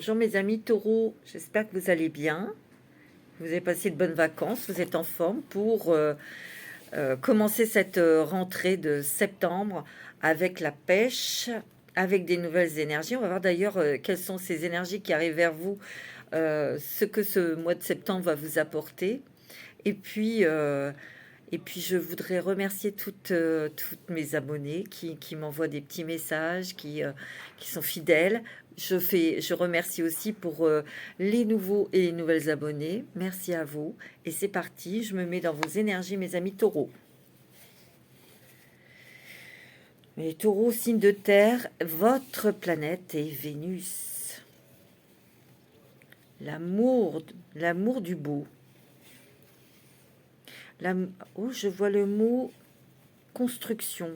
Bonjour mes amis taureaux, j'espère que vous allez bien. Vous avez passé de bonnes vacances, vous êtes en forme pour commencer cette rentrée de septembre avec la pêche, avec des nouvelles énergies. On va voir d'ailleurs quelles sont ces énergies qui arrivent vers vous, ce que ce mois de septembre va vous apporter. Et puis, euh, et puis je voudrais remercier toutes mes abonnés qui m'envoient des petits messages, qui sont fidèles. Je remercie aussi pour les nouveaux et les nouvelles abonnés. Merci à vous. Et c'est parti, je me mets dans vos énergies, mes amis taureaux. Les taureaux, signe de terre, votre planète est Vénus. L'amour du beau. Oh, je vois le mot construction,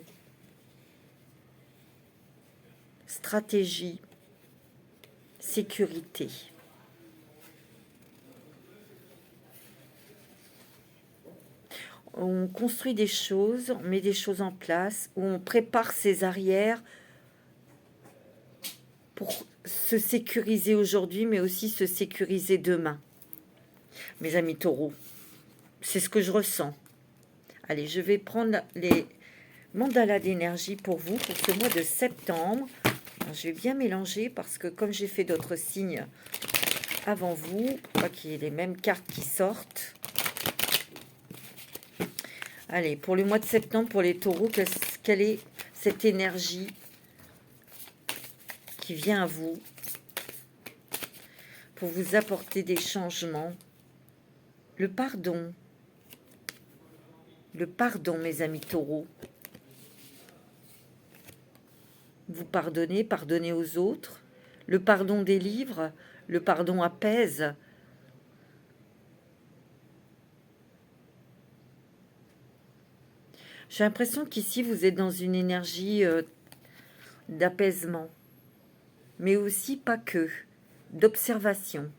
stratégie, sécurité. On construit des choses, on met des choses en place, où on prépare ses arrières pour se sécuriser aujourd'hui, mais aussi se sécuriser demain. Mes amis taureaux, c'est ce que je ressens. Allez, je vais prendre les mandalas d'énergie pour vous, pour ce mois de septembre. Alors, je vais bien mélanger parce que comme j'ai fait d'autres signes avant vous, pas qu'il y ait les mêmes cartes qui sortent. Allez, pour le mois de septembre, pour les taureaux, quelle est cette énergie qui vient à vous pour vous apporter des changements? Le pardon, mes amis taureaux. Vous pardonnez, pardonnez aux autres. Le pardon délivre, le pardon apaise. J'ai l'impression qu'ici, vous êtes dans une énergie d'apaisement, mais aussi pas que, d'observation.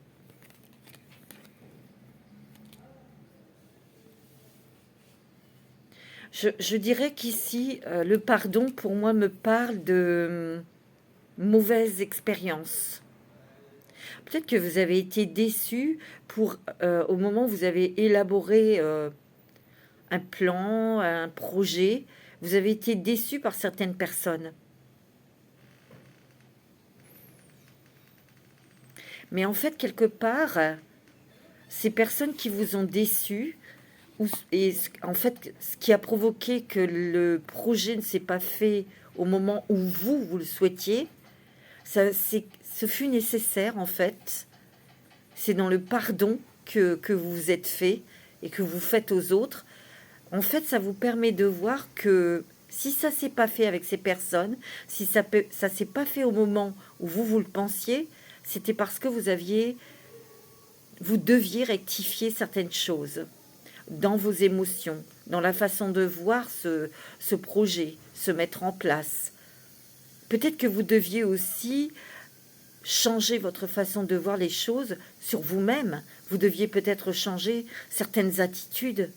Je dirais qu'ici, le pardon, pour moi, me parle de mauvaise expérience. Peut-être que vous avez été déçu au moment où vous avez élaboré un plan, un projet, vous avez été déçu par certaines personnes. Mais en fait, quelque part, ces personnes qui vous ont déçu, et en fait, ce qui a provoqué que le projet ne s'est pas fait au moment où vous le souhaitiez, ce fut nécessaire en fait. C'est dans le pardon que vous vous êtes fait et que vous faites aux autres. En fait, ça vous permet de voir que si ça s'est pas fait avec ces personnes, si ça s'est pas fait au moment où vous le pensiez, c'était parce que vous deviez rectifier certaines choses dans vos émotions, dans la façon de voir ce projet se mettre en place. Peut-être que vous deviez aussi changer votre façon de voir les choses sur vous-même. Vous deviez peut-être changer certaines attitudes.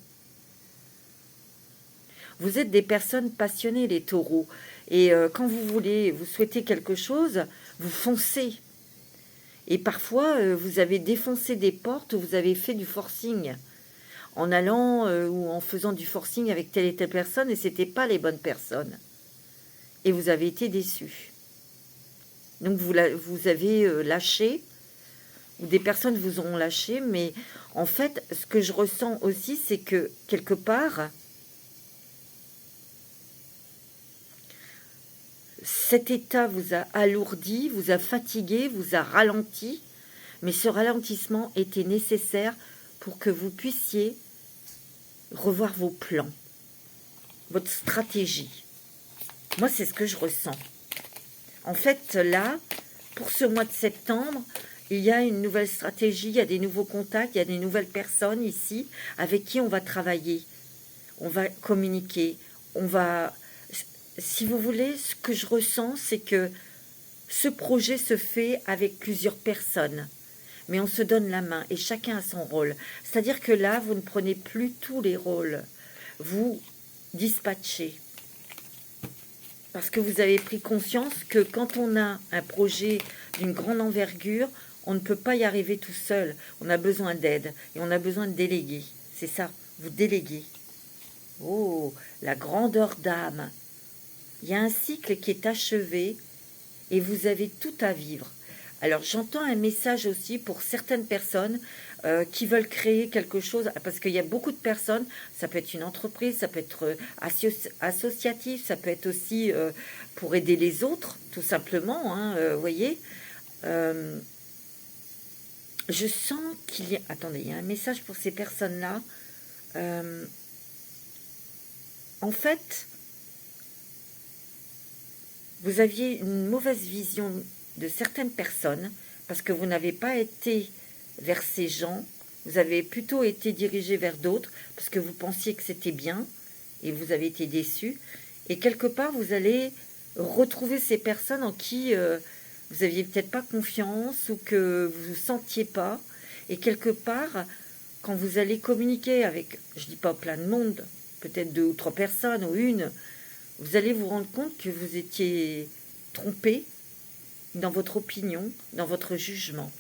Vous êtes des personnes passionnées, les taureaux. Et quand vous souhaitez quelque chose, vous foncez. Et parfois, vous avez défoncé des portes, vous avez fait du forcing. En allant ou en faisant du forcing avec telle et telle personne, et ce n'étaient pas les bonnes personnes. Et vous avez été déçus. Donc vous avez lâché, ou des personnes vous auront lâché, mais en fait, ce que je ressens aussi, c'est que quelque part, cet état vous a alourdi, vous a fatigué, vous a ralenti, mais ce ralentissement était nécessaire pour que vous puissiez revoir vos plans, votre stratégie. Moi, c'est ce que je ressens. En fait, là, pour ce mois de septembre, il y a une nouvelle stratégie, il y a des nouveaux contacts, il y a des nouvelles personnes ici avec qui on va travailler. On va communiquer, si vous voulez, ce que je ressens, c'est que ce projet se fait avec plusieurs personnes. Mais on se donne la main et chacun a son rôle. C'est-à-dire que là, vous ne prenez plus tous les rôles. Vous dispatchez. Parce que vous avez pris conscience que quand on a un projet d'une grande envergure, On ne peut pas y arriver tout seul. On a besoin d'aide et on a besoin de déléguer. C'est ça, vous déléguez. Oh, la grandeur d'âme. Il y a un cycle qui est achevé et vous avez tout à vivre. Alors j'entends un message aussi pour certaines personnes qui veulent créer quelque chose, parce qu'il y a beaucoup de personnes, ça peut être une entreprise, ça peut être associatif, ça peut être aussi pour aider les autres, tout simplement, hein, vous voyez. Je sens qu'il y a... Attendez, il y a un message pour ces personnes-là. En fait, vous aviez une mauvaise vision de certaines personnes parce que vous n'avez pas été vers ces gens, vous avez plutôt été dirigé vers d'autres parce que vous pensiez que c'était bien et vous avez été déçu. Et quelque part, vous allez retrouver ces personnes en qui vous n'aviez peut-être pas confiance ou que vous ne sentiez pas. Et quelque part, quand vous allez communiquer avec, je ne dis pas plein de monde, peut-être 2 ou 3 personnes ou une, vous allez vous rendre compte que vous étiez trompé dans votre opinion, dans votre jugement.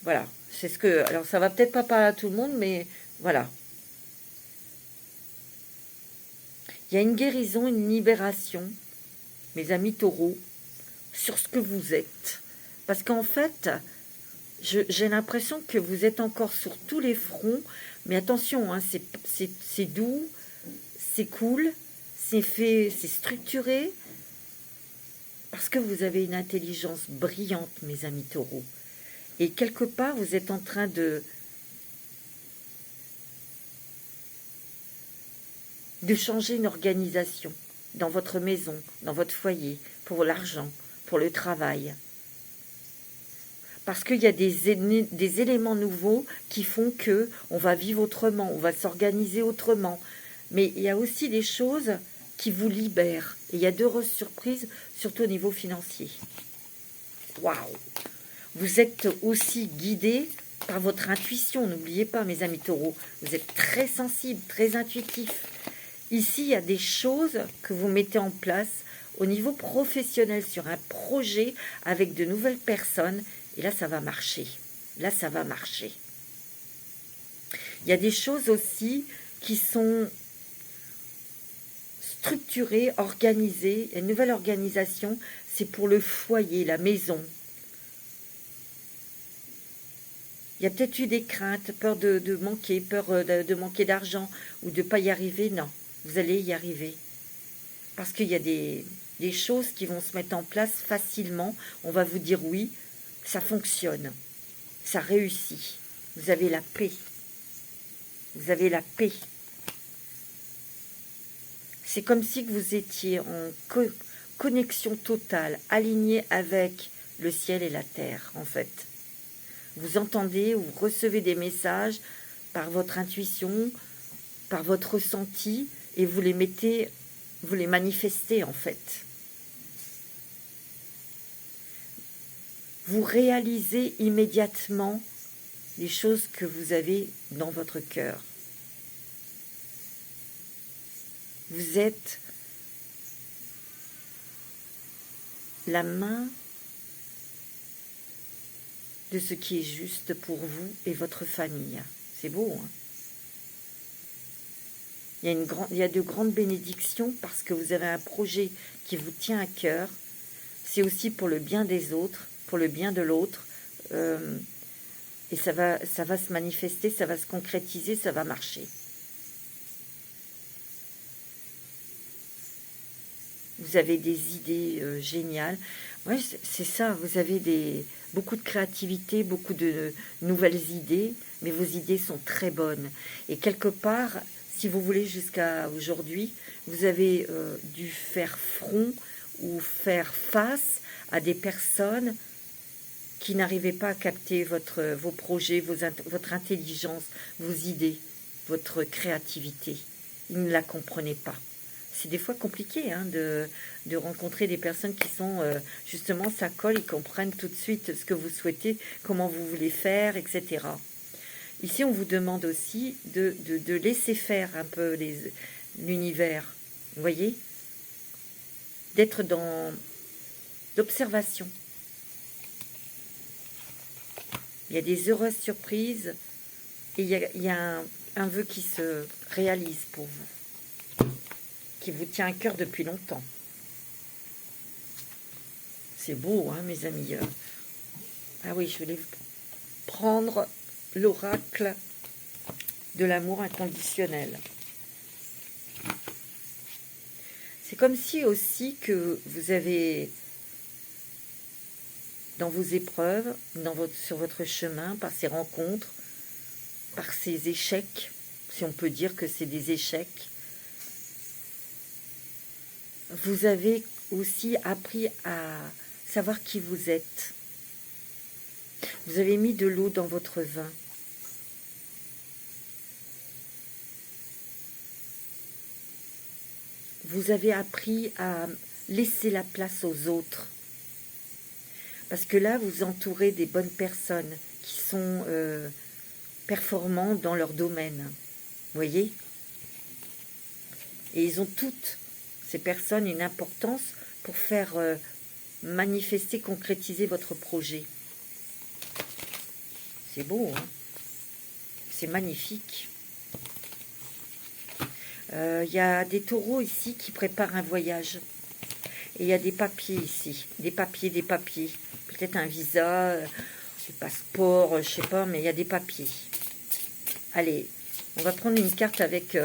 Voilà, c'est ce que... Alors, ça va peut-être pas parler à tout le monde, mais voilà. Il y a une guérison, une libération, mes amis taureaux, sur ce que vous êtes. Parce qu'en fait, j'ai l'impression que vous êtes encore sur tous les fronts, mais attention, hein, c'est doux, c'est cool, c'est fait, c'est structuré, parce que vous avez une intelligence brillante, mes amis taureaux. Et quelque part, vous êtes en train de changer une organisation dans votre maison, dans votre foyer, pour l'argent, pour le travail. Parce qu'il y a des éléments nouveaux qui font que on va vivre autrement, on va s'organiser autrement. Mais il y a aussi des choses qui vous libèrent. Et il y a d'heureuses surprises, surtout au niveau financier. Waouh! Vous êtes aussi guidé par votre intuition. N'oubliez pas, mes amis taureaux, vous êtes très sensibles, très intuitifs. Ici, il y a des choses que vous mettez en place au niveau professionnel sur un projet avec de nouvelles personnes. Et là, ça va marcher. Là, ça va marcher. Il y a des choses aussi qui sont structurées, organisées. Une nouvelle organisation, c'est pour le foyer, la maison. Il y a peut-être eu des craintes, peur de manquer, peur de manquer d'argent ou de ne pas y arriver. Non, vous allez y arriver. Parce qu'il y a des choses qui vont se mettre en place facilement. On va vous dire oui, ça fonctionne, ça réussit. Vous avez la paix. Vous avez la paix. C'est comme si vous étiez en connexion totale, aligné avec le ciel et la terre, en fait. Vous entendez ou vous recevez des messages par votre intuition, par votre ressenti, et vous les mettez, vous les manifestez, en fait. Vous réalisez immédiatement les choses que vous avez dans votre cœur. Vous êtes la main de ce qui est juste pour vous et votre famille. C'est beau, hein? Il y a de grandes bénédictions parce que vous avez un projet qui vous tient à cœur. C'est aussi pour le bien des autres, pour le bien de l'autre. Et ça va se manifester, ça va se concrétiser, ça va marcher. Vous avez des idées géniales. Ouais, c'est ça, vous avez beaucoup de créativité, beaucoup de nouvelles idées, mais vos idées sont très bonnes. Et quelque part, si vous voulez, jusqu'à aujourd'hui, vous avez dû faire front ou faire face à des personnes qui n'arrivaient pas à capter vos projets, votre intelligence, vos idées, votre créativité. Ils ne la comprenaient pas. C'est des fois compliqué hein, de rencontrer des personnes qui sont justement, ça colle, ils comprennent tout de suite ce que vous souhaitez, comment vous voulez faire, etc. Ici, on vous demande aussi de laisser faire un peu l'univers, vous voyez, d'être dans l'observation. Il y a des heureuses surprises et il y a un vœu qui se réalise pour vous, qui vous tient à cœur depuis longtemps. C'est beau, hein, mes amis. Ah oui, je voulais prendre l'oracle de l'amour inconditionnel. C'est comme si aussi que vous avez, dans vos épreuves, sur votre chemin, par ces rencontres, par ces échecs, si on peut dire que c'est des échecs, vous avez aussi appris à savoir qui vous êtes. Vous avez mis de l'eau dans votre vin. Vous avez appris à laisser la place aux autres. Parce que là, vous entourez des bonnes personnes qui sont performants dans leur domaine. Vous voyez? Et ils ont toutes, ces personnes, une importance pour faire manifester, concrétiser votre projet. C'est beau, hein? C'est magnifique. Y a des taureaux ici qui préparent un voyage. Et il y a des papiers ici. Des papiers. Peut-être un visa, des passeports, je sais pas, mais il y a des papiers. Allez, on va prendre une carte avec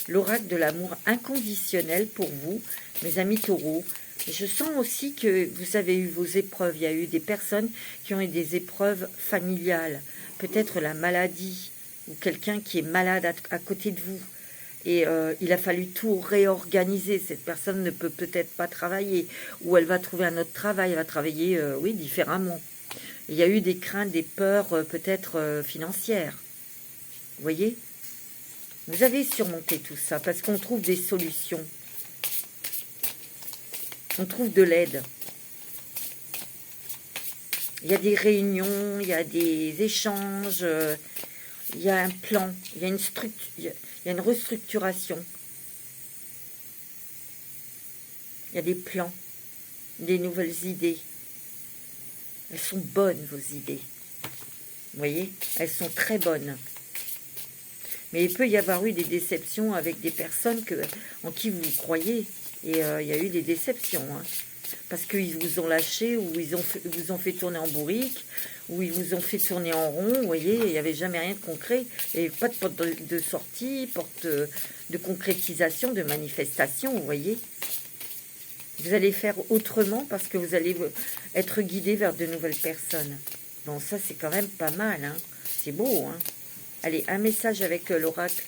l'oracle de l'amour inconditionnel pour vous, mes amis taureaux. Je sens aussi que vous avez eu vos épreuves. Il y a eu des personnes qui ont eu des épreuves familiales. Peut-être la maladie ou quelqu'un qui est malade à côté de vous. Et il a fallu tout réorganiser. Cette personne ne peut peut-être pas travailler. Ou elle va trouver un autre travail. Elle va travailler, oui, différemment. Il y a eu des craintes, des peurs peut-être financières. Vous voyez? Vous avez surmonté tout ça parce qu'on trouve des solutions. On trouve de l'aide. Il y a des réunions, il y a des échanges, il y a un plan, il y a une structure, il y a une restructuration. Il y a des plans, des nouvelles idées. Elles sont bonnes, vos idées. Vous voyez? Elles sont très bonnes. Mais il peut y avoir eu des déceptions avec des personnes en qui vous croyez. Et il y a eu des déceptions. Hein. Parce qu'ils vous ont lâché, ou vous ont fait tourner en bourrique, ou ils vous ont fait tourner en rond. Vous voyez, il n'y avait jamais rien de concret. Et pas de porte de sortie, porte de concrétisation, de manifestation, vous voyez. Vous allez faire autrement parce que vous allez être guidé vers de nouvelles personnes. Bon, ça, c'est quand même pas mal. Hein. C'est beau. Hein. Allez, un message avec l'oracle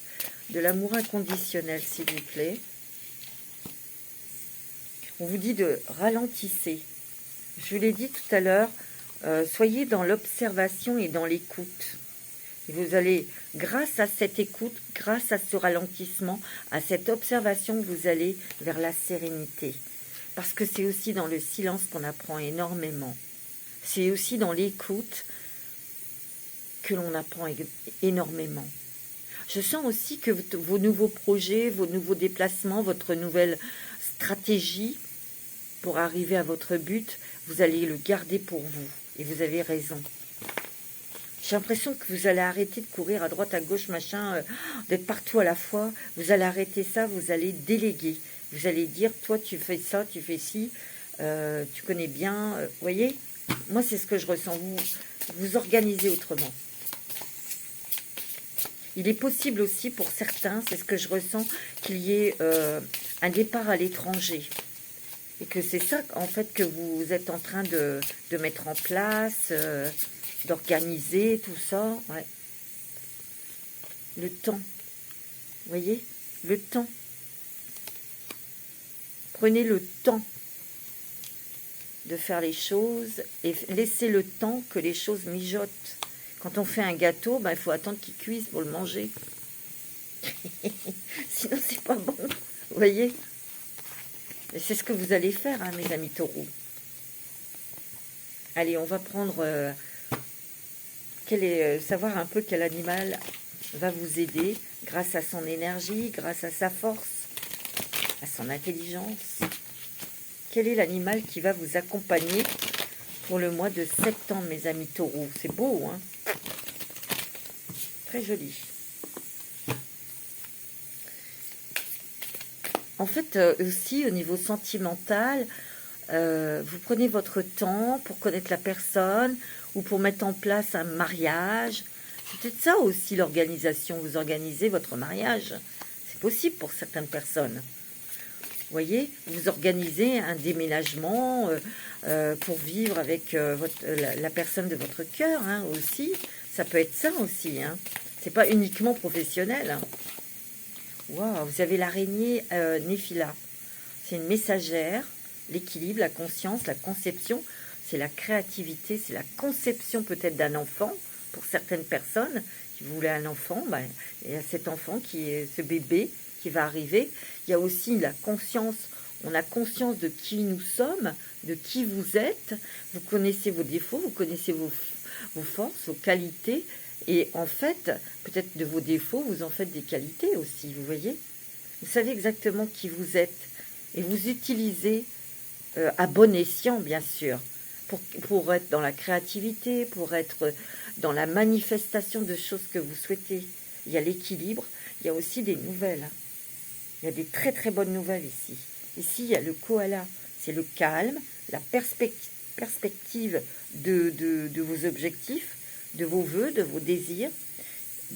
de l'amour inconditionnel, s'il vous plaît. On vous dit de ralentissez. Je vous l'ai dit tout à l'heure, soyez dans l'observation et dans l'écoute. Et vous allez, grâce à cette écoute, grâce à ce ralentissement, à cette observation, vous allez vers la sérénité. Parce que c'est aussi dans le silence qu'on apprend énormément. C'est aussi dans l'écoute que l'on apprend énormément. Je sens aussi que vos nouveaux projets, vos nouveaux déplacements, votre nouvelle stratégie pour arriver à votre but, vous allez le garder pour vous. Et vous avez raison. J'ai l'impression que vous allez arrêter de courir à droite, à gauche, machin, d'être partout à la fois. Vous allez arrêter ça, vous allez déléguer. Vous allez dire, toi, tu fais ça, tu fais ci, tu connais bien. Vous voyez, moi, c'est ce que je ressens. Vous organisez autrement. Il est possible aussi pour certains, c'est ce que je ressens, qu'il y ait un départ à l'étranger. Et que c'est ça, en fait, que vous êtes en train de mettre en place, d'organiser, tout ça. Ouais. Le temps. Vous voyez? Le temps. Prenez le temps de faire les choses et laissez le temps que les choses mijotent. Quand on fait un gâteau, ben, il faut attendre qu'il cuise pour le manger. Sinon, c'est pas bon. Vous voyez? Et c'est ce que vous allez faire, hein, mes amis taureaux. Allez, on va prendre... savoir un peu quel animal va vous aider grâce à son énergie, grâce à sa force, à son intelligence. Quel est l'animal qui va vous accompagner pour le mois de septembre, mes amis taureaux? C'est beau, hein? Très joli. En fait, aussi, au niveau sentimental, vous prenez votre temps pour connaître la personne ou pour mettre en place un mariage. C'est peut-être ça aussi l'organisation. Vous organisez votre mariage. C'est possible pour certaines personnes. Vous voyez, vous organisez un déménagement pour vivre avec la personne de votre cœur hein, aussi. Ça peut être ça aussi. Hein. C'est pas uniquement professionnel. Hein. Waouh, vous avez l'araignée Néphila. C'est une messagère, l'équilibre, la conscience, la conception. C'est la créativité, c'est la conception peut-être d'un enfant. Pour certaines personnes qui voulaient un enfant, ben, il y a cet enfant qui est ce bébé qui va arriver. Il y a aussi la conscience. On a conscience de qui nous sommes, de qui vous êtes. Vous connaissez vos défauts, vous connaissez vos forces, vos qualités. Et en fait, peut-être de vos défauts, vous en faites des qualités aussi, vous voyez. Vous savez exactement qui vous êtes. Et vous utilisez à bon escient, bien sûr, pour être dans la créativité, pour être dans la manifestation de choses que vous souhaitez. Il y a l'équilibre, il y a aussi des nouvelles. Il y a des très très bonnes nouvelles ici. Ici, il y a le koala, c'est le calme, la perspective de vos objectifs, de vos vœux, de vos désirs,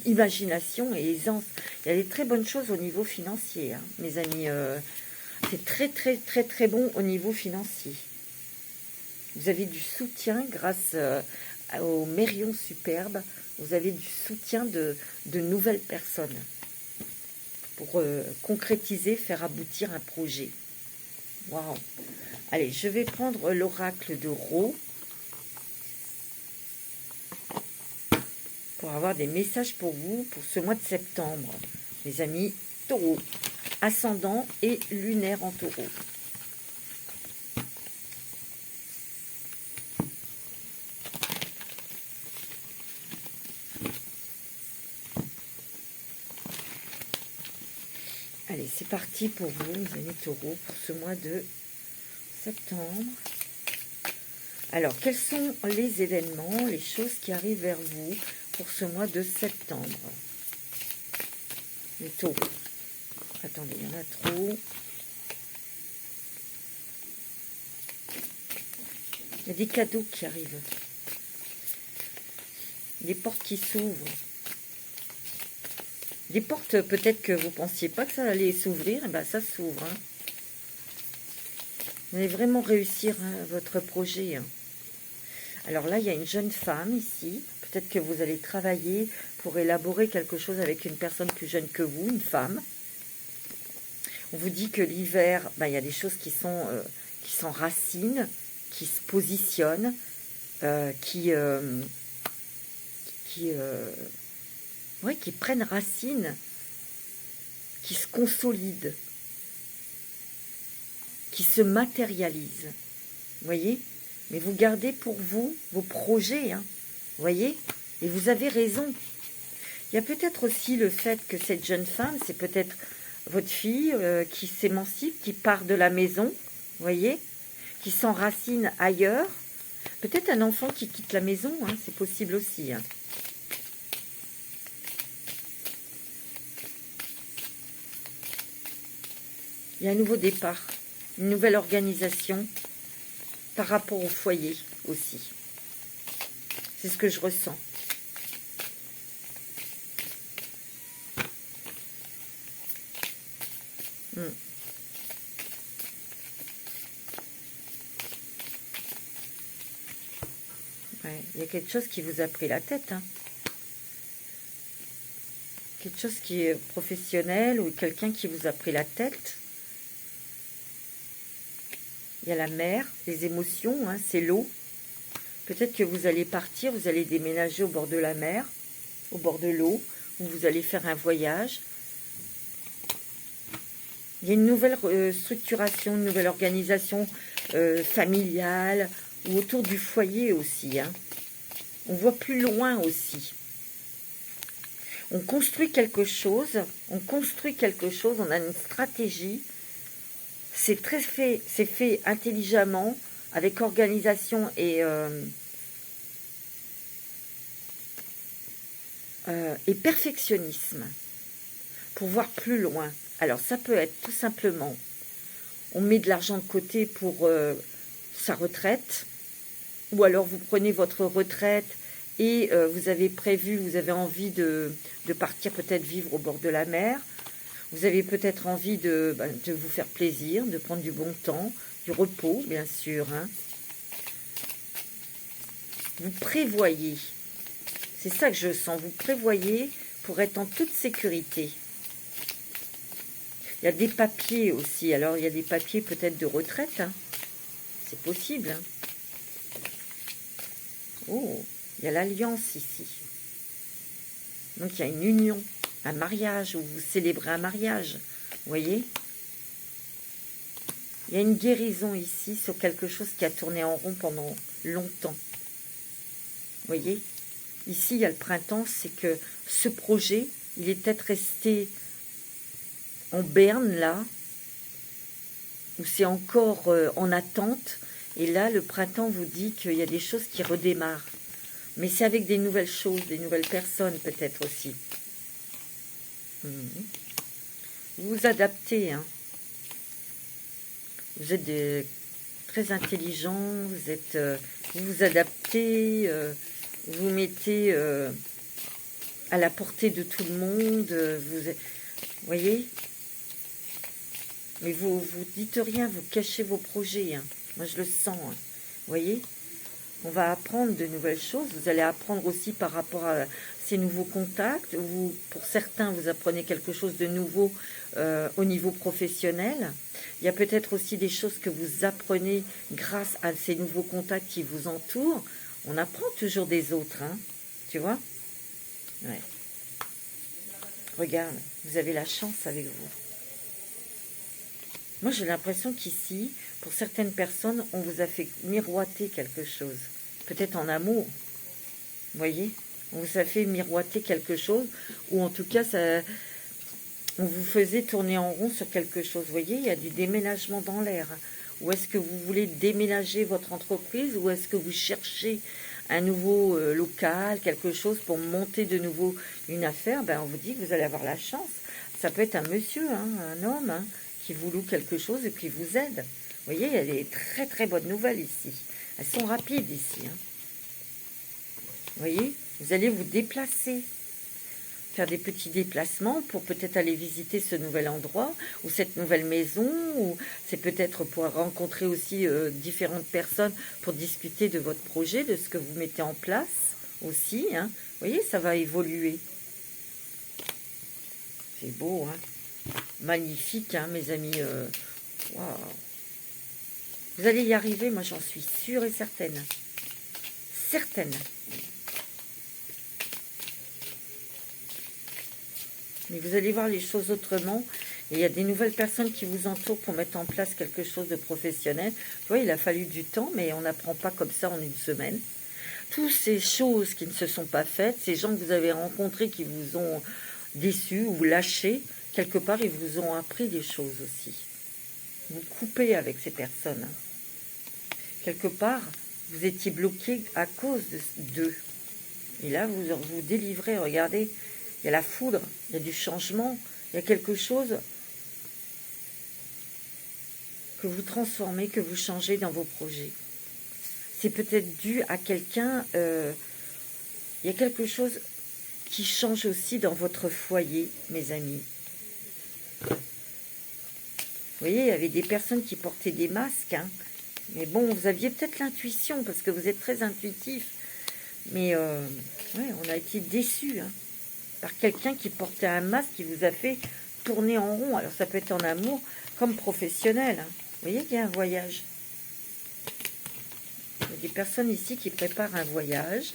imagination et aisance. Il y a des très bonnes choses au niveau financier, hein, mes amis. C'est très très très très bon au niveau financier. Vous avez du soutien grâce au Mérion superbe. Vous avez du soutien de nouvelles personnes pour concrétiser, faire aboutir un projet. Waouh! Allez, je vais prendre l'oracle de Ro pour avoir des messages pour vous pour ce mois de septembre. Mes amis taureaux, ascendant et lunaire en taureau. Allez, c'est parti pour vous, mes amis taureaux, pour ce mois de septembre. Alors, quels sont les événements, les choses qui arrivent vers vous pour ce mois de septembre? Les taureaux. Attendez, il y en a trop. Il y a des cadeaux qui arrivent. Des portes qui s'ouvrent. Des portes, peut-être que vous ne pensiez pas que ça allait s'ouvrir, et ben ça s'ouvre. Hein. Vous allez vraiment réussir hein, votre projet. Hein. Alors là, il y a une jeune femme ici. Peut-être que vous allez travailler pour élaborer quelque chose avec une personne plus jeune que vous, une femme. On vous dit que l'hiver, ben, il y a des choses qui s'enracinent, qui se positionnent, qui prennent racine, qui se consolident, qui se matérialisent. Vous voyez? Mais vous gardez pour vous vos projets, hein, vous voyez? Et vous avez raison. Il y a peut-être aussi le fait que cette jeune femme, c'est peut-être votre fille qui s'émancipe, qui part de la maison, vous voyez? Qui s'enracine ailleurs. Peut-être un enfant qui quitte la maison, hein, c'est possible aussi. Hein. Il y a un nouveau départ, une nouvelle organisation par rapport au foyer aussi. C'est ce que je ressens. Ouais, il y a quelque chose qui vous a pris la tête. Hein. Quelque chose qui est professionnel ou quelqu'un qui vous a pris la tête. Il y a la mer, les émotions, hein, c'est l'eau. Peut-être que vous allez partir, vous allez déménager au bord de la mer, au bord de l'eau, ou vous allez faire un voyage. Il y a une nouvelle structuration, une nouvelle organisation familiale, ou autour du foyer aussi. Hein. On voit plus loin aussi. On construit quelque chose, on a une stratégie. C'est fait intelligemment, avec organisation et et perfectionnisme, pour voir plus loin. Alors ça peut être tout simplement, on met de l'argent de côté pour sa retraite, ou alors vous prenez votre retraite et vous avez prévu, vous avez envie de partir peut-être vivre au bord de la mer. Vous avez peut-être envie de vous faire plaisir, de prendre du bon temps, du repos, bien sûr. Hein. Vous prévoyez, c'est ça que je sens, vous prévoyez pour être en toute sécurité. Il y a des papiers aussi, alors il y a des papiers peut-être de retraite, hein. C'est possible. Hein. Oh, il y a l'alliance ici. Donc il y a une union, un mariage, où vous célébrez un mariage. Vous voyez? Il y a une guérison ici sur quelque chose qui a tourné en rond pendant longtemps. Vous voyez? Ici, il y a le printemps, c'est que ce projet, il est peut-être resté en berne, là, où c'est encore en attente. Et là, le printemps vous dit qu'il y a des choses qui redémarrent. Mais c'est avec des nouvelles choses, des nouvelles personnes peut-être aussi. Vous vous adaptez, hein. Vous êtes très intelligent, vous vous adaptez, vous mettez à la portée de tout le monde. Vous voyez? Mais vous dites rien, vous cachez vos projets. Hein. Moi, je le sens. Hein. Vous voyez? On va apprendre de nouvelles choses. Vous allez apprendre aussi par rapport à ces nouveaux contacts. Pour certains, vous apprenez quelque chose de nouveau au niveau professionnel. Il y a peut-être aussi des choses que vous apprenez grâce à ces nouveaux contacts qui vous entourent. On apprend toujours des autres, hein, tu vois? Ouais. Regarde, vous avez la chance avec vous. Moi, j'ai l'impression qu'ici, pour certaines personnes, on vous a fait miroiter quelque chose. Peut-être en amour. Vous voyez? On vous a fait miroiter quelque chose, ou en tout cas, on vous faisait tourner en rond sur quelque chose. Vous voyez, il y a du déménagement dans l'air. Ou est-ce que vous voulez déménager votre entreprise, ou est-ce que vous cherchez un nouveau local, quelque chose pour monter de nouveau une affaire? Ben, on vous dit que vous allez avoir la chance. Ça peut être un monsieur, hein, un homme, hein, qui vous loue quelque chose et puis vous aide. Vous voyez, il y a des très très bonnes nouvelles ici. Elles sont rapides ici. Hein. Vous voyez, vous allez vous déplacer. Faire des petits déplacements pour peut-être aller visiter ce nouvel endroit ou cette nouvelle maison. Ou c'est peut-être pour rencontrer aussi différentes personnes pour discuter de votre projet, de ce que vous mettez en place aussi. Hein. Vous voyez, ça va évoluer. C'est beau, hein. Magnifique, hein, mes amis. Wow. Vous allez y arriver, moi j'en suis sûre et certaine. Certaine. Mais vous allez voir les choses autrement. Et il y a des nouvelles personnes qui vous entourent pour mettre en place quelque chose de professionnel. Tu vois, il a fallu du temps, mais on n'apprend pas comme ça en une semaine. Toutes ces choses qui ne se sont pas faites, ces gens que vous avez rencontrés qui vous ont déçus ou lâchés, quelque part, ils vous ont appris des choses aussi. Vous coupez avec ces personnes. Quelque part, vous étiez bloqué à cause d'eux. Et là, vous vous délivrez. Regardez, il y a la foudre, il y a du changement, il y a quelque chose que vous transformez, que vous changez dans vos projets. C'est peut-être dû à quelqu'un, il y a quelque chose qui change aussi dans votre foyer, mes amis. Vous voyez, il y avait des personnes qui portaient des masques, hein. Mais bon, vous aviez peut-être l'intuition, parce que vous êtes très intuitif. Mais ouais, on a été déçus, hein, par quelqu'un qui portait un masque qui vous a fait tourner en rond. Alors ça peut être en amour comme professionnel. Hein. Vous voyez qu'il y a un voyage. Il y a des personnes ici qui préparent un voyage.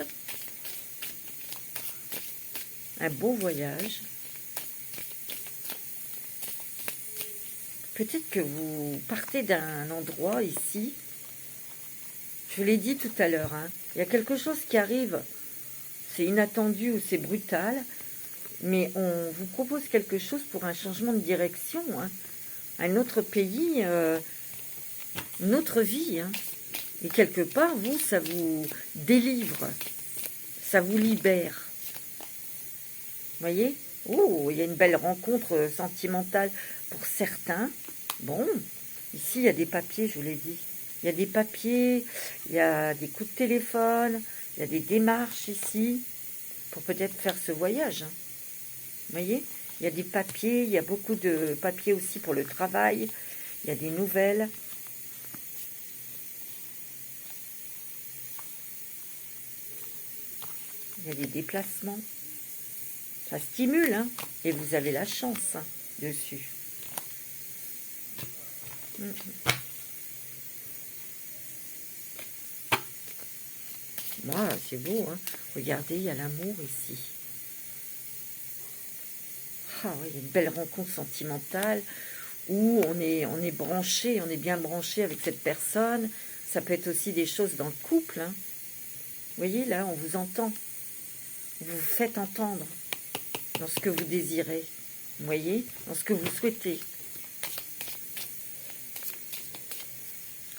Un beau voyage. Peut-être que vous partez d'un endroit ici. Je vous l'ai dit tout à l'heure. Hein, il y a quelque chose qui arrive. C'est inattendu ou c'est brutal. Mais on vous propose quelque chose pour un changement de direction. Hein, un autre pays, une autre vie. Hein. Et quelque part, vous, ça vous délivre. Ça vous libère. Voyez? Oh, il y a une belle rencontre sentimentale pour certains. Bon, ici, il y a des papiers, je vous l'ai dit. Il y a des papiers, il y a des coups de téléphone, il y a des démarches ici pour peut-être faire ce voyage. Hein. Vous voyez? Il y a des papiers, il y a beaucoup de papiers aussi pour le travail. Il y a des nouvelles. Il y a des déplacements. Ça stimule, hein, et vous avez la chance hein, dessus. Moi, c'est beau, hein. Regardez, il y a l'amour ici. Ah oui, il y a une belle rencontre sentimentale où on est branché, on est bien branché avec cette personne. Ça peut être aussi des choses dans le couple. Hein. Vous voyez, là, on vous entend. Vous vous faites entendre dans ce que vous désirez. Vous voyez, dans ce que vous souhaitez.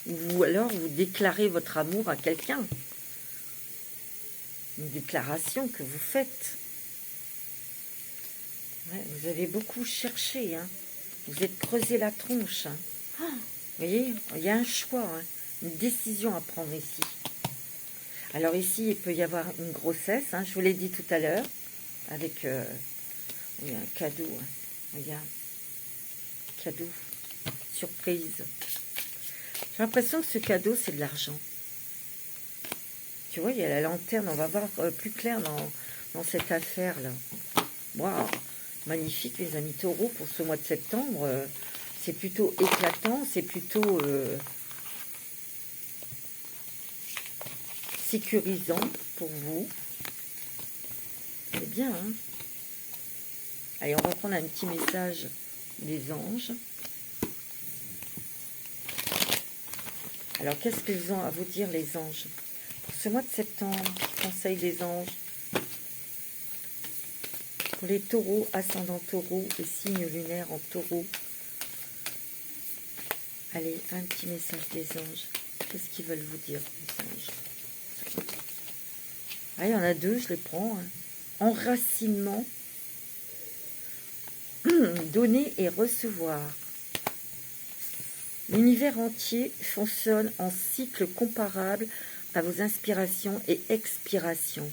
Ou alors, vous déclarez votre amour à quelqu'un. Une déclaration que vous faites. Ouais, vous avez beaucoup cherché. Hein. Vous êtes creusé la tronche. Hein. Oh, vous voyez, il y a un choix, hein, une décision à prendre ici. Alors ici, il peut y avoir une grossesse. Hein, je vous l'ai dit tout à l'heure. Avec oui, un cadeau. Hein. Regarde. Cadeau. Surprise. J'ai l'impression que ce cadeau, c'est de l'argent. Tu vois, il y a la lanterne. On va voir plus clair dans cette affaire-là. Waouh, magnifique, les amis taureaux, pour ce mois de septembre. C'est plutôt éclatant. C'est plutôt sécurisant pour vous. C'est bien, hein? Allez, on va prendre un petit message des anges. Alors, qu'est-ce qu'ils ont à vous dire, les anges? Pour ce mois de septembre, conseil des anges. Pour les taureaux, ascendant taureau et signe lunaire en taureau. Allez, un petit message des anges. Qu'est-ce qu'ils veulent vous dire, les anges? Ah, il y en a deux, je les prends. Hein. Enracinement. Donner et recevoir. L'univers entier fonctionne en cycle comparable à vos inspirations et expirations.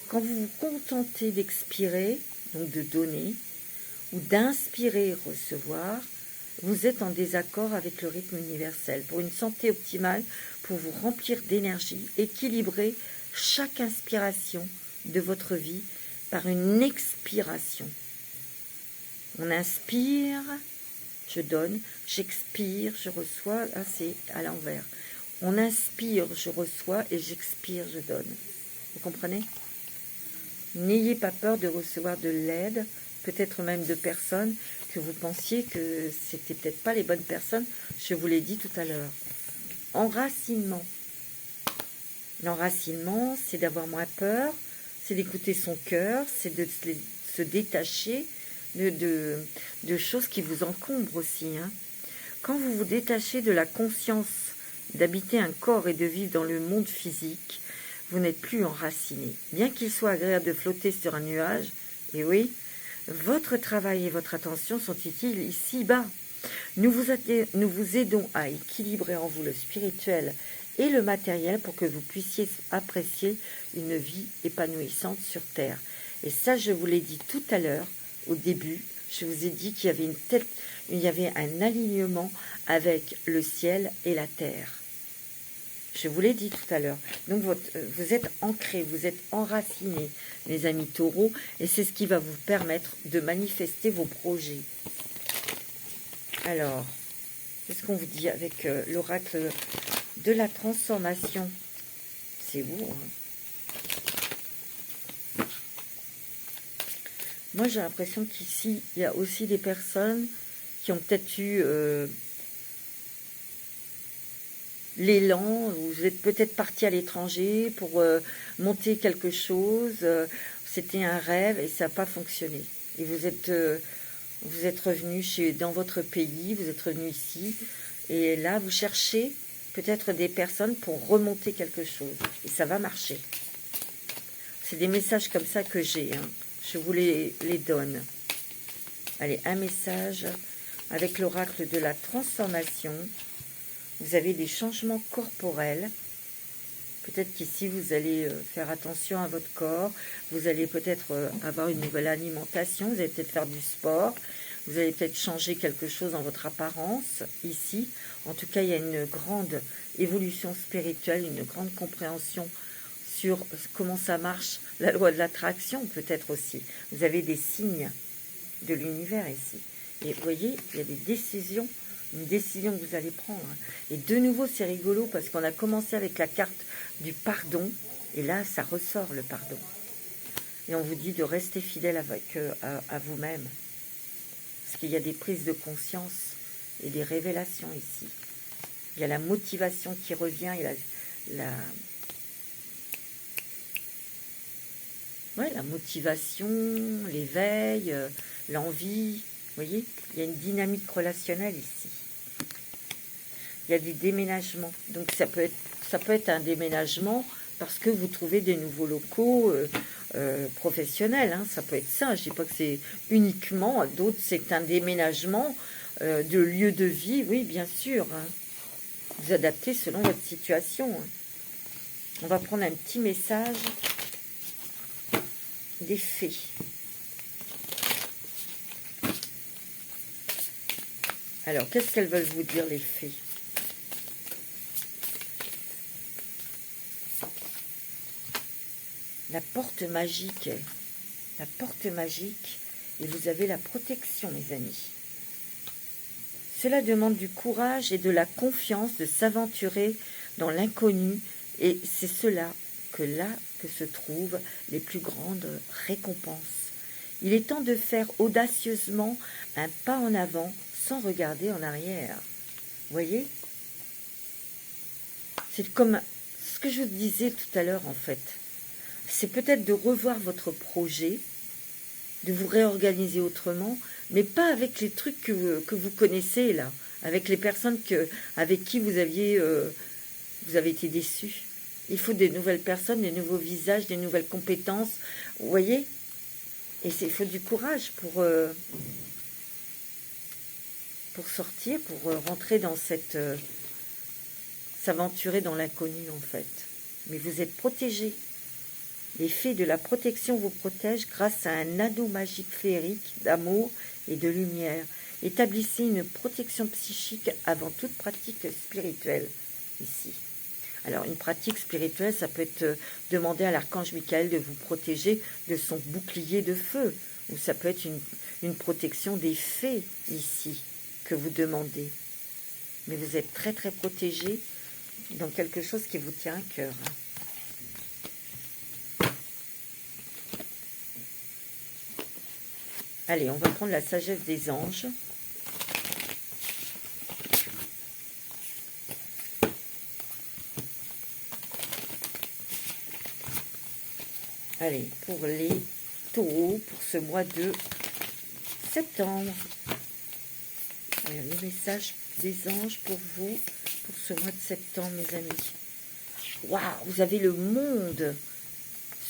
Quand vous vous contentez d'expirer, donc de donner, ou d'inspirer et recevoir, vous êtes en désaccord avec le rythme universel. Pour une santé optimale, pour vous remplir d'énergie, équilibrez chaque inspiration de votre vie par une expiration. On inspire, je donne, j'expire, je reçois. Là, c'est à l'envers. On inspire, je reçois, et j'expire, je donne. Vous comprenez? N'ayez pas peur de recevoir de l'aide, peut-être même de personnes que vous pensiez que c'était peut-être pas les bonnes personnes. Je vous l'ai dit tout à l'heure. Enracinement. L'enracinement, c'est d'avoir moins peur, c'est d'écouter son cœur, c'est de se détacher de choses qui vous encombrent aussi. Hein. Quand vous vous détachez de la conscience d'habiter un corps et de vivre dans le monde physique, vous n'êtes plus enraciné. Bien qu'il soit agréable de flotter sur un nuage, et oui, votre travail et votre attention sont utiles ici-bas. Nous vous aidons à équilibrer en vous le spirituel et le matériel pour que vous puissiez apprécier une vie épanouissante sur Terre. Et ça, je vous l'ai dit tout à l'heure, au début, je vous ai dit qu'il y avait un alignement avec le ciel et la terre. Je vous l'ai dit tout à l'heure. Donc, vous êtes ancrés, vous êtes enracinés, les amis taureaux, et c'est ce qui va vous permettre de manifester vos projets. Alors, qu'est-ce qu'on vous dit avec l'oracle de la transformation? C'est beau, hein? Moi, j'ai l'impression qu'ici, il y a aussi des personnes qui ont peut-être eu l'élan, vous êtes peut-être parti à l'étranger pour monter quelque chose, c'était un rêve et ça n'a pas fonctionné. Et vous êtes revenu dans votre pays, vous êtes revenu ici, et là, vous cherchez peut-être des personnes pour remonter quelque chose. Et ça va marcher. C'est des messages comme ça que j'ai, hein. je vous les donne. Allez, un message avec l'oracle de la transformation. Vous avez des changements corporels. Peut-être qu'ici, vous allez faire attention à votre corps. Vous allez peut-être avoir une nouvelle alimentation. Vous allez peut-être faire du sport. Vous allez peut-être changer quelque chose dans votre apparence, ici. En tout cas, il y a une grande évolution spirituelle, une grande compréhension sur comment ça marche, la loi de l'attraction, peut-être aussi. Vous avez des signes de l'univers ici. Et vous voyez, il y a des décisions, une décision que vous allez prendre. Et de nouveau, c'est rigolo, parce qu'on a commencé avec la carte du pardon, et là, ça ressort, le pardon. Et on vous dit de rester fidèle à vous-même. Parce qu'il y a des prises de conscience et des révélations ici. Il y a la motivation qui revient et la motivation, l'éveil, l'envie. Vous voyez, il y a une dynamique relationnelle ici. Il y a des déménagements. Donc ça peut être un déménagement parce que vous trouvez des nouveaux locaux professionnels. Hein. Ça peut être ça. Je ne dis pas que c'est uniquement. D'autres, c'est un déménagement de lieu de vie. Oui, bien sûr. Hein. Vous adaptez selon votre situation. Hein. On va prendre un petit message des fées. Alors, qu'est-ce qu'elles veulent vous dire, les fées? La porte magique. La porte magique. Et vous avez la protection, mes amis. Cela demande du courage et de la confiance de s'aventurer dans l'inconnu. Et c'est cela que se trouvent les plus grandes récompenses. Il est temps de faire audacieusement un pas en avant sans regarder en arrière. Vous voyez? C'est comme ce que je vous disais tout à l'heure, en fait. C'est peut-être de revoir votre projet, de vous réorganiser autrement, mais pas avec les trucs que vous connaissez, là, avec les personnes avec qui vous avez été déçus. Il faut des nouvelles personnes, des nouveaux visages, des nouvelles compétences, vous voyez? Et il faut du courage pour sortir, pour rentrer dans s'aventurer dans l'inconnu, en fait. Mais vous êtes protégés. Les fées de la protection vous protègent grâce à un anneau magique féerique d'amour et de lumière. Établissez une protection psychique avant toute pratique spirituelle, ici. Alors, une pratique spirituelle, ça peut être demander à l'archange Michael de vous protéger de son bouclier de feu. Ou ça peut être une protection des fées, ici, que vous demandez. Mais vous êtes très, très protégés dans quelque chose qui vous tient à cœur. Allez, on va prendre la sagesse des anges. Allez, pour les taureaux, pour ce mois de septembre. Voilà, le message des anges pour vous, pour ce mois de septembre, mes amis. Waouh, vous avez le monde.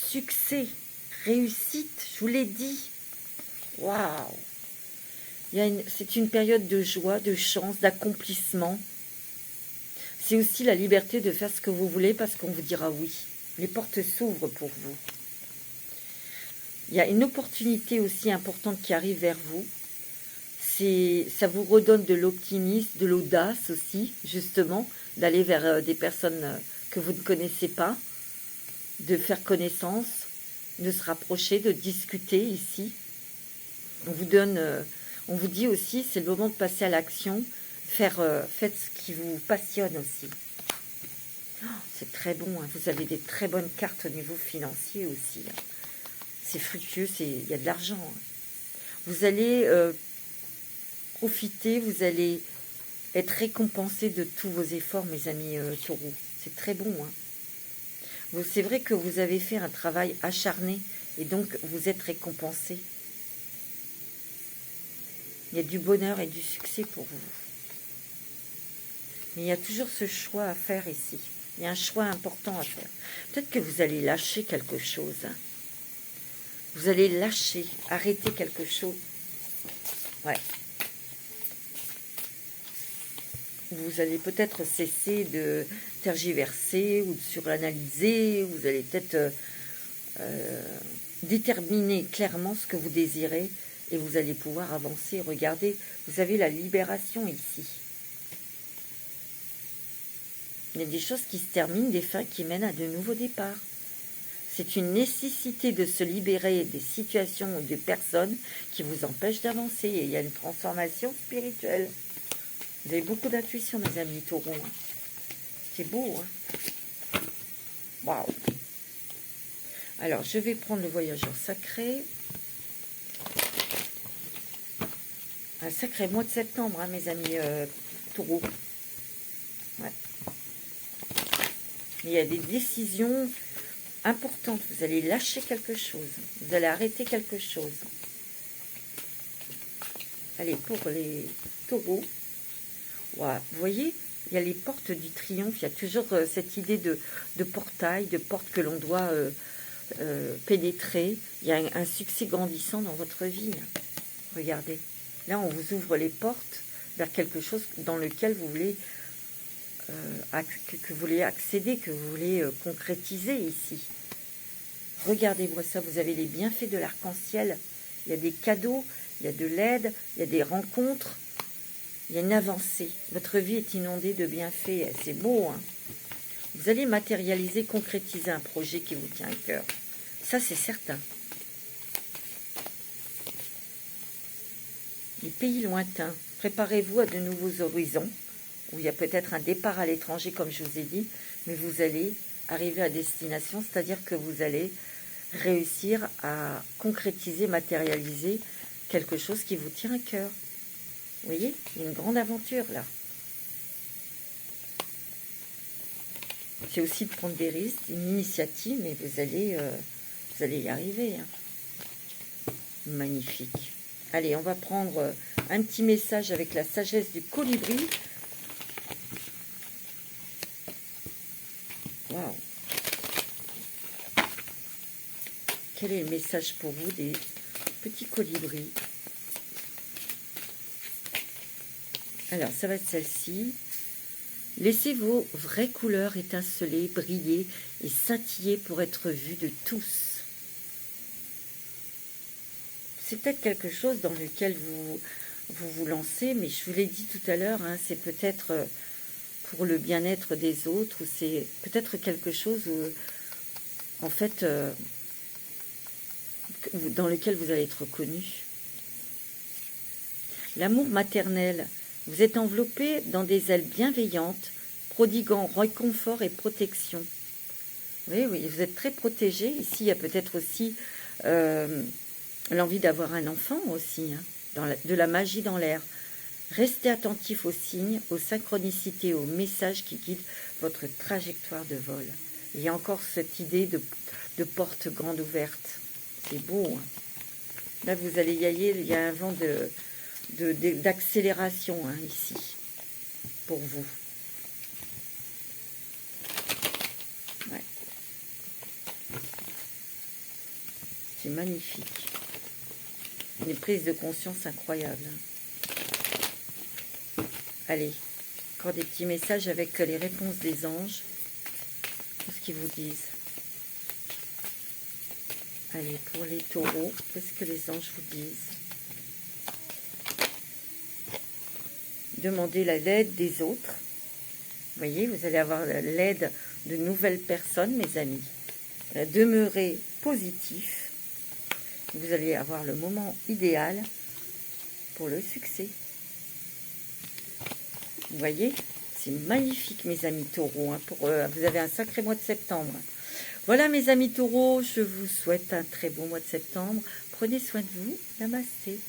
Succès, réussite, je vous l'ai dit. Waouh! C'est une période de joie, de chance, d'accomplissement. C'est aussi la liberté de faire ce que vous voulez parce qu'on vous dira oui. Les portes s'ouvrent pour vous. Il y a une opportunité aussi importante qui arrive vers vous. Ça vous redonne de l'optimisme, de l'audace aussi, justement, d'aller vers des personnes que vous ne connaissez pas, de faire connaissance, de se rapprocher, de discuter ici. On vous dit aussi, c'est le moment de passer à l'action, faites ce qui vous passionne aussi. Oh, c'est très bon, hein. Vous avez des très bonnes cartes au niveau financier aussi. Hein. C'est fructueux, il y a de l'argent. Hein. Vous allez profiter, vous allez être récompensé de tous vos efforts, mes amis taureaux. C'est très bon. Hein. C'est vrai que vous avez fait un travail acharné et donc vous êtes récompensé. Il y a du bonheur et du succès pour vous. Mais il y a toujours ce choix à faire ici. Il y a un choix important à faire. Peut-être que vous allez lâcher quelque chose. Hein. Vous allez lâcher, arrêter quelque chose. Ouais. Vous allez peut-être cesser de tergiverser ou de suranalyser. Vous allez peut-être déterminer clairement ce que vous désirez et vous allez pouvoir avancer. Regardez, vous avez la libération ici. Il y a des choses qui se terminent, des fins qui mènent à de nouveaux départs. C'est une nécessité de se libérer des situations ou des personnes qui vous empêchent d'avancer. Et il y a une transformation spirituelle. Vous avez beaucoup d'intuition, mes amis taureaux. Hein. C'est beau. Hein. Waouh. Alors, je vais prendre le voyageur sacré. Un sacré mois de septembre, hein, mes amis taureaux. Ouais. Il y a des décisions importantes. Vous allez lâcher quelque chose. Vous allez arrêter quelque chose. Allez, pour les taureaux. Wow. Vous voyez, il y a les portes du triomphe. Il y a toujours cette idée de portail, de porte que l'on doit pénétrer. Il y a un succès grandissant dans votre vie. Regardez. Là, on vous ouvre les portes vers quelque chose dans lequel vous voulez que vous voulez accéder, que vous voulez concrétiser ici. Regardez-moi ça, vous avez les bienfaits de l'arc-en-ciel. Il y a des cadeaux, il y a de l'aide, il y a des rencontres, il y a une avancée. Votre vie est inondée de bienfaits, c'est beau. Hein. Vous allez matérialiser, concrétiser un projet qui vous tient à cœur. Ça, c'est certain. Les pays lointains, préparez-vous à de nouveaux horizons, où il y a peut-être un départ à l'étranger, comme je vous ai dit, mais vous allez arriver à destination, c'est-à-dire que vous allez réussir à concrétiser, matérialiser quelque chose qui vous tient à cœur. Vous voyez, il y a une grande aventure là. C'est aussi de prendre des risques, une initiative, mais vous allez y arriver. Hein. Magnifique. Allez, on va prendre un petit message avec la sagesse du colibri. Waouh. Quel est le message pour vous des petits colibris? Alors, ça va être celle-ci. Laissez vos vraies couleurs étinceler, briller et scintiller pour être vues de tous. C'est peut-être quelque chose dans lequel vous lancez, mais je vous l'ai dit tout à l'heure, hein, c'est peut-être pour le bien-être des autres, ou c'est peut-être quelque chose où, en fait, dans lequel vous allez être reconnu. L'amour maternel, vous êtes enveloppé dans des ailes bienveillantes, prodiguant réconfort et protection. Oui, vous êtes très protégé. Ici, il y a peut-être aussi l'envie d'avoir un enfant aussi, hein, de la magie dans l'air. Restez attentif aux signes, aux synchronicités, aux messages qui guident votre trajectoire de vol. Il y a encore cette idée de porte grande ouverte. C'est beau. Hein. Là, vous allez y aller, il y a un vent d'accélération hein, ici, pour vous. Ouais. C'est magnifique. Une prise de conscience incroyable. Allez, encore des petits messages avec les réponses des anges. Qu'est-ce qu'ils vous disent? Allez, pour les taureaux, qu'est-ce que les anges vous disent? Demandez l'aide des autres. Vous voyez, vous allez avoir l'aide de nouvelles personnes, mes amis. Demeurez positif. Vous allez avoir le moment idéal pour le succès. Vous voyez, c'est magnifique, mes amis taureaux. Hein, vous avez un sacré mois de septembre. Voilà, mes amis taureaux, je vous souhaite un très bon mois de septembre. Prenez soin de vous. Namasté.